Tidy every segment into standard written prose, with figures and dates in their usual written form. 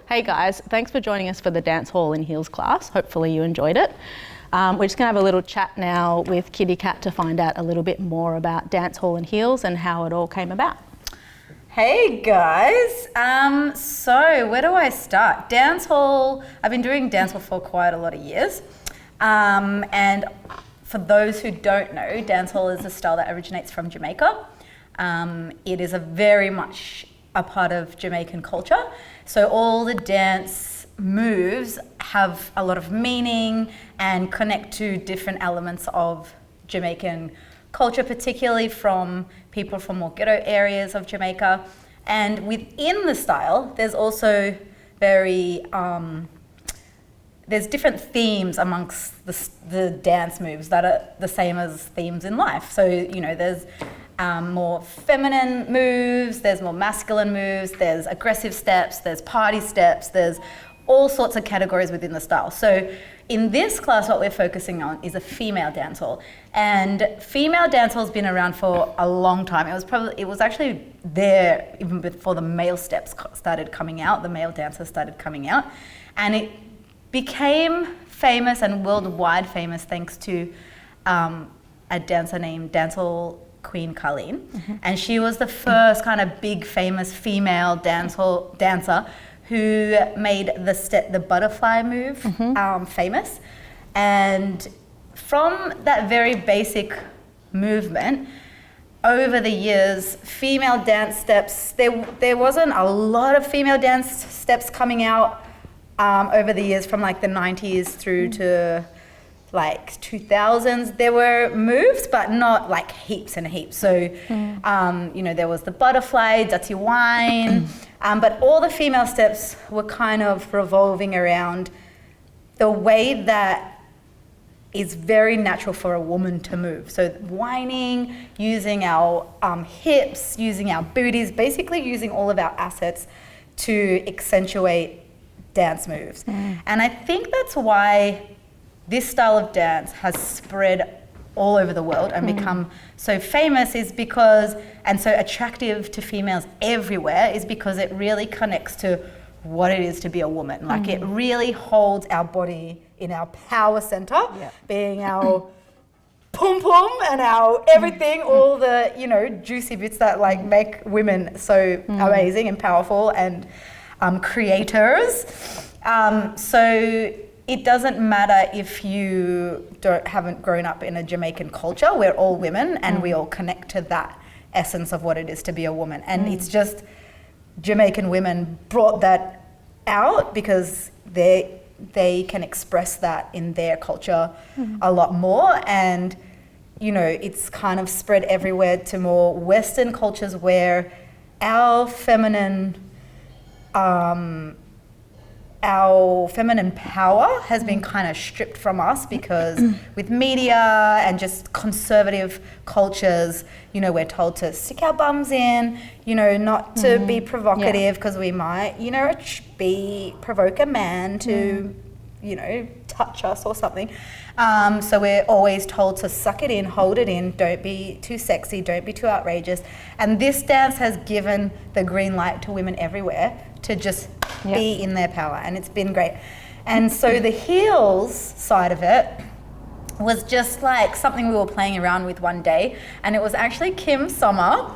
Hey guys, thanks for joining us for the Dance Hall in Heels class. Hopefully you enjoyed it. We're just going to have a little chat now with Kitty Cat to find out a little bit more about Dance Hall in Heels and how it all came about. Hey guys, so where do I start? Dance Hall, I've been doing Dance Hall for quite a lot of years. And for those who don't know, Dance Hall is a style that originates from Jamaica. It is very much a part of Jamaican culture. So all the dance moves have a lot of meaning and connect to different elements of Jamaican culture, particularly from people from more ghetto areas of Jamaica. And within the style, there's also there's different themes amongst the dance moves that are the same as themes in life. So, you know, there's more feminine moves, there's more masculine moves, there's aggressive steps, there's party steps, there's all sorts of categories within the style. So in this class, what we're focusing on is a female dancehall. And female dancehall has been around for a long time. It was actually there even before the male steps started coming out, the male dancers started coming out. And it became famous and worldwide famous thanks to a dancer named Dancehall Queen Carleen. Mm-hmm. And she was the first kind of big famous female dancer who made the butterfly move famous. And from that very basic movement, over the years, female dance steps, there wasn't a lot of female dance steps coming out over the years from like the 90s through to like 2000s. There were moves, but not like heaps and heaps. So, you know, there was the butterfly, dirty wine, but all the female steps were kind of revolving around the way that is very natural for a woman to move. So whining, using our hips, using our booties, basically using all of our assets to accentuate dance moves. And I think that's why this style of dance has spread all over the world and become so famous is because, and so attractive to females everywhere, is because it really connects to what it is to be a woman. Like it really holds our body in our power center, being our pum pum and our everything, all the, you know, juicy bits that like make women so amazing and powerful and creators. So it doesn't matter if you haven't grown up in a Jamaican culture. We're all women and we all connect to that essence of what it is to be a woman. And it's just Jamaican women brought that out because they can express that in their culture a lot more. And, you know, it's kind of spread everywhere to more Western cultures where our feminine power has been kind of stripped from us because with media and just conservative cultures, you know, we're told to stick our bums in, you know, not to be provocative because we might, you know, provoke a man to, you know, touch us or something. So we're always told to suck it in, hold it in, don't be too sexy, don't be too outrageous. And this dance has given the green light to women everywhere to just be in their power, and it's been great. And so the heels side of it was just like something we were playing around with one day, and it was actually Kim Sommer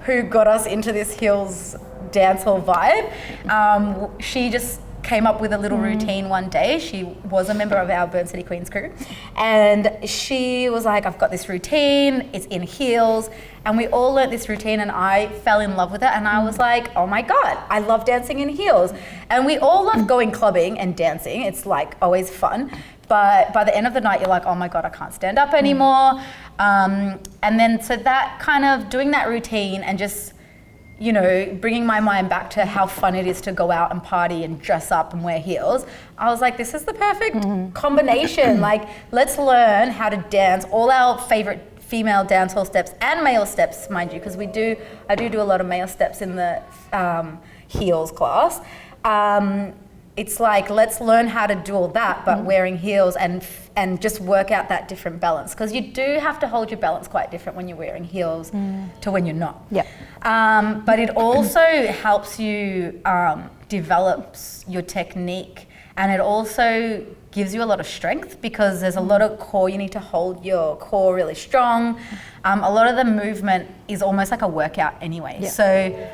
who got us into this heels dancehall vibe. She just came up with a little routine one day. She was a member of our Burn City Queens crew, and she was like, I've got this routine, it's in heels. And we all learnt this routine and I fell in love with it, and I was like, oh my God, I love dancing in heels. And we all love going clubbing and dancing. It's like always fun. But by the end of the night, you're like, oh my God, I can't stand up anymore. And then so that kind of doing that routine and just, you know, bringing my mind back to how fun it is to go out and party and dress up and wear heels, I was like, this is the perfect combination. Like, let's learn how to dance all our favorite female dancehall steps and male steps, mind you, because I do a lot of male steps in the heels class. It's like, let's learn how to do all that, but wearing heels and just work out that different balance. Because you do have to hold your balance quite different when you're wearing heels to when you're not. Yeah. But it also helps you develops your technique, and it also gives you a lot of strength because there's a lot of core. You need to hold your core really strong. A lot of the movement is almost like a workout anyway. Yeah. So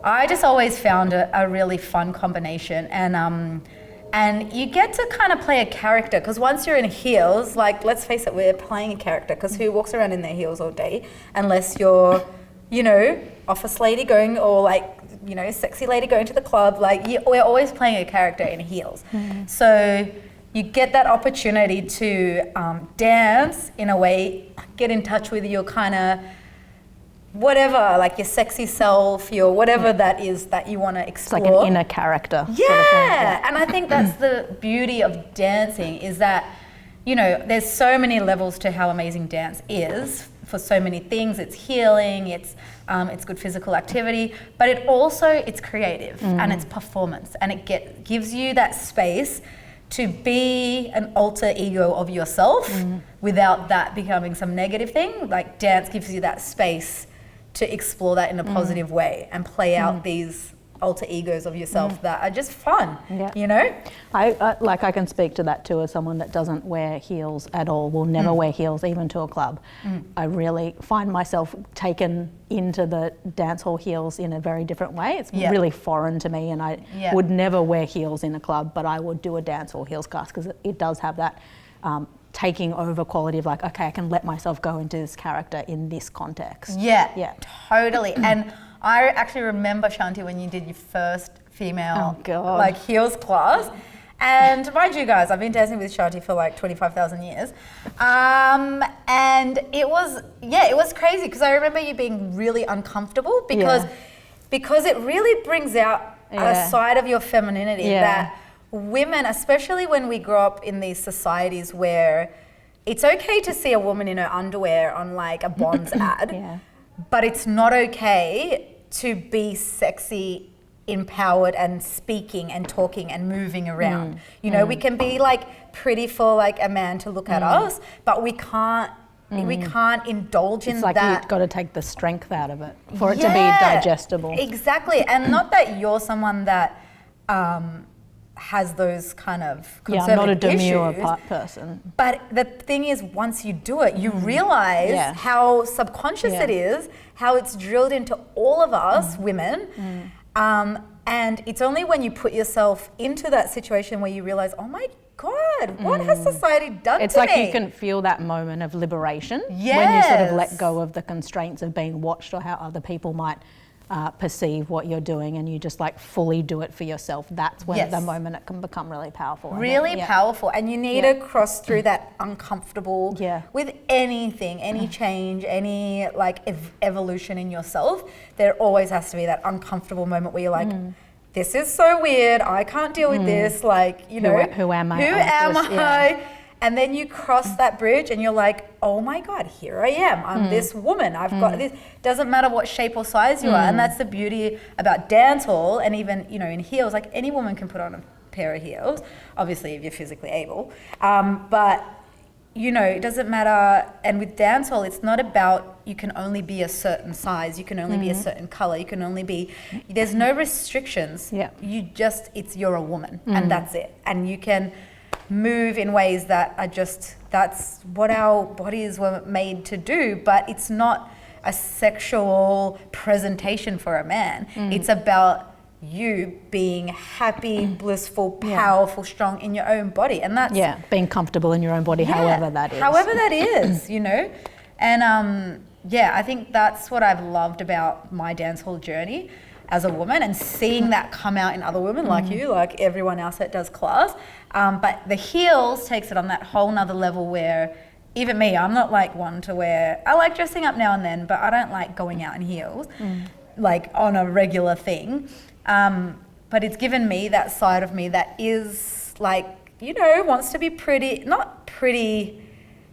I just always found a really fun combination, and you get to kind of play a character because once you're in heels, like let's face it, we're playing a character because who walks around in their heels all day unless you're, you know, office lady going or like, you know, sexy lady going to the club. Like we're always playing a character in heels. So you get that opportunity to dance in a way, get in touch with your kind of whatever, like your sexy self, your whatever that is that you want to explore. It's like an inner character. Yeah. Sort of thing. And I think that's the beauty of dancing is that, you know, there's so many levels to how amazing dance is for so many things. It's healing, it's good physical activity, but it's creative and it's performance, and it gives you that space to be an alter ego of yourself without that becoming some negative thing. Like dance gives you that space to explore that in a positive way and play out these alter egos of yourself that are just fun, you know? I can speak to that too as someone that doesn't wear heels at all, will never wear heels even to a club. I really find myself taken into the dance hall heels in a very different way. It's really foreign to me, and I would never wear heels in a club, but I would do a dance hall heels class because it does have that taking over quality of like, okay, I can let myself go into this character in this context. Yeah. Totally. And I actually remember, Shanti, when you did your first female like heels class. And mind you guys, I've been dancing with Shanti for like 25,000 years. And it was crazy because I remember you being really uncomfortable because it really brings out a side of your femininity that women, especially when we grow up in these societies where it's okay to see a woman in her underwear on like a Bonds ad, but it's not okay to be sexy, empowered and speaking and talking and moving around. You know, we can be like pretty for like a man to look at us, but we can't indulge in it's like that. You've got to take the strength out of it for it to be digestible. Exactly. And not that you're someone that has those kind of conservative I'm not a demure issues, person. But the thing is, once you do it, you realize how subconscious it is, how it's drilled into all of us women. And it's only when you put yourself into that situation where you realize, oh my God, what has society done to me? It's like you can feel that moment of liberation when you sort of let go of the constraints of being watched or how other people might perceive what you're doing, and you just like fully do it for yourself. That's when the moment it can become really powerful. Really powerful. And you need to cross through that uncomfortable with anything, any change, any like evolution in yourself. There always has to be that uncomfortable moment where you're like, this is so weird, I can't deal with this, like, you know, who am I? Who am I? And then you cross that bridge and you're like, oh my God, here I am. I'm this woman. I've got this. Doesn't matter what shape or size you are. And that's the beauty about dance hall, and even, you know, in heels, like any woman can put on a pair of heels, obviously if you're physically able. But, you know, it doesn't matter. And with dance hall, it's not about you can only be a certain size, you can only be a certain color, you can only be, there's no restrictions. You're a woman and that's it. And you can move in ways that are that's what our bodies were made to do, but it's not a sexual presentation for a man. It's about you being happy, blissful, powerful, strong in your own body. And that's being comfortable in your own body, however that is. However that is, you know. And I think that's what I've loved about my dance hall journey as a woman, and seeing that come out in other women like you, like everyone else that does class. But the heels takes it on that whole nother level where even me, I'm not like one to wear, I like dressing up now and then, but I don't like going out in heels like on a regular thing. But it's given me that side of me that is like, you know, wants to be pretty, not pretty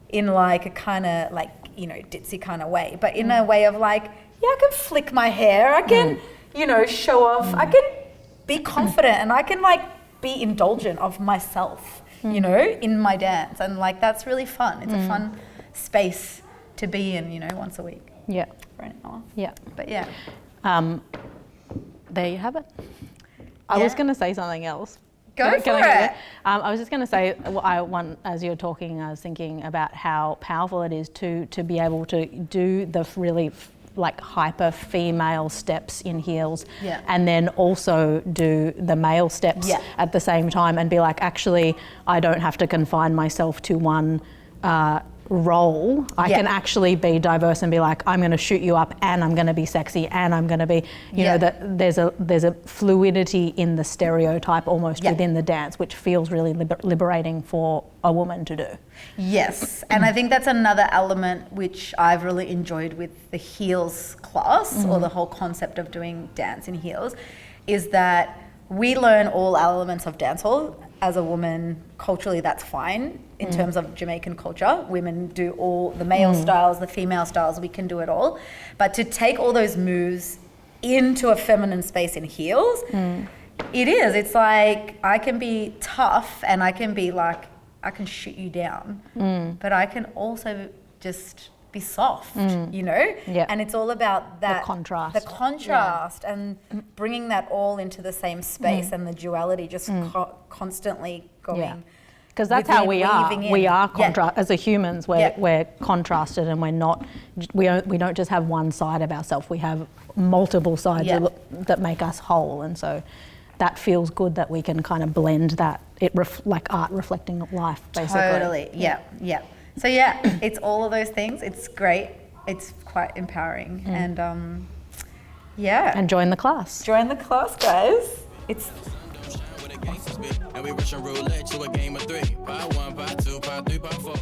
in like a kind of like, you know, ditzy kind of way, but in a way of like, I can flick my hair, I can, you know, show off, I can be confident, and I can like be indulgent of myself, you know, in my dance. And like, that's really fun. It's a fun space to be in, you know, once a week. For an hour. But there you have it. I was going to say something else. Go for I it. I was just going to say, as you were talking, I was thinking about how powerful it is to be able to do the really like hyper female steps in heels, and then also do the male steps at the same time, and be like, actually, I don't have to confine myself to one role. I can actually be diverse and be like, I'm going to shoot you up, and I'm going to be sexy, and I'm going to be, you know, that there's a fluidity in the stereotype almost within the dance, which feels really liberating for a woman to do. Yes, and I think that's another element which I've really enjoyed with the heels class, or the whole concept of doing dance in heels, is that we learn all elements of dancehall. As a woman, culturally, that's fine. In terms of Jamaican culture, women do all the male styles, the female styles, we can do it all. But to take all those moves into a feminine space in heels, it's like I can be tough and I can be like, I can shoot you down, but I can also just be soft, you know? Yeah. And it's all about that. The contrast and bringing that all into the same space, and the duality just constantly going. Yeah. Because that's how we are. We are as a humans. We're contrasted, and we don't just have one side of ourselves. We have multiple sides that make us whole, and so that feels good that we can kind of blend that. Like art reflecting life, basically. Totally. Yeah. So it's all of those things. It's great. It's quite empowering, and And join the class. Join the class, guys. It's. And we rushing roulette to a game of 3. Part 1, part 2, part 3, part 4.